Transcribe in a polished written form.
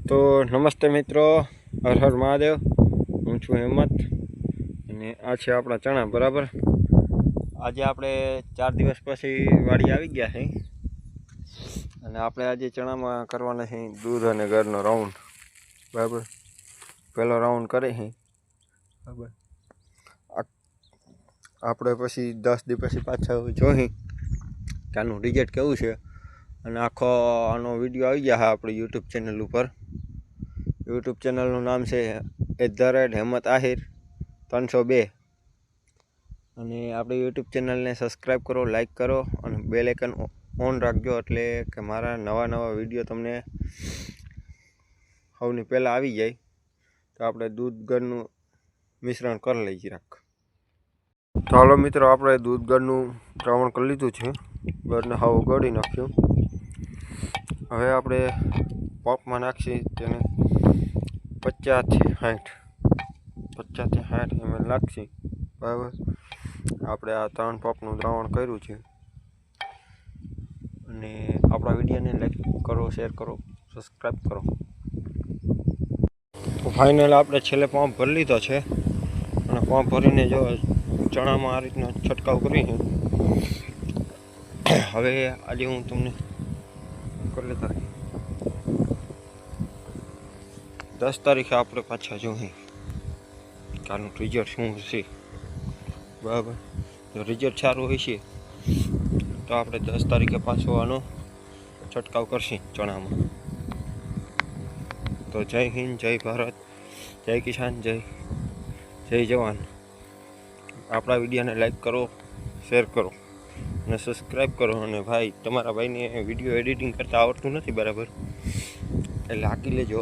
તો નમસ્તે મિત્રો, હર હર મહાદેવ. હું છું હેમંત અને આ છે આપણા ચણા. બરાબર, આજે આપણે 4 દિવસ પછી વાડી આવી ગયા છે અને આપણે આજે ચણામાં કરવાના છે દૂધ અને ઘરનો રાઉન્ડ. બરાબર, પહેલો રાઉન્ડ કરે છે. બરાબર, આપણે પછી 10 દિવસ પછી પાછા જોઈ કે આનું રિઝલ્ટ કેવું છે. અને આનો વિડીયો આવી ગયા છે આપણી યુટ્યુબ ચેનલ ઉપર. યુટ્યુબ ચેનલનું નામ છે @હેમંત આહિર 302. અને આપણી યુટ્યુબ ચેનલને સબસ્ક્રાઈબ કરો, લાઈક કરો અને બેલ આઇકન ઓન રાખજો, એટલે કે મારા નવા વિડીયો તમને સૌની પહેલાં આવી જાય. તો આપણે દૂધ ગળનું મિશ્રણ કરી લઈએ જરાક. તો હાલો મિત્રો, આપણે દૂધ ગળનું દ્રાવણ કરી લીધું છે. ગળને હાવ ગળી નાખ્યું. હવે આપણે પંપમાં નાખી તેને 50 થી 60 ml નાખી. બરાબર, આપણે આ 3 પંપનું દ્રાવણ કર્યું છે. અને આપણા વિડીયોને લાઈક કરો, શેર કરો, સબસ્ક્રાઈબ કરો. તો ફાઇનલ આપણે છેલ્લે પંપ ભરી લીધો છે અને પંપ ભરીને જો ચણામાં આ રીતનો છંટકાવ કરી. હવે આજે હું તમને કરી લેતા 10 તારીખે આપણે પાછા જોઈએ કે આનું રિઝલ્ટ શું છે. બરાબર, જો રિઝલ્ટ સારું હોય છે તો આપણે 10 તારીખે પાછો આનો છંટકાવ કરશું ચણામાં. તો જય હિન્દ, જય ભારત, જય કિસાન, જય જવાન. આપણા વિડીયોને લાઈક કરો, શેર કરો અને સબસ્ક્રાઈબ કરો. અને ભાઈ, તમારા ભાઈને વિડીયો એડિટિંગ કરતાં આવડતું નથી બરાબર, એટલે હાકી લેજો.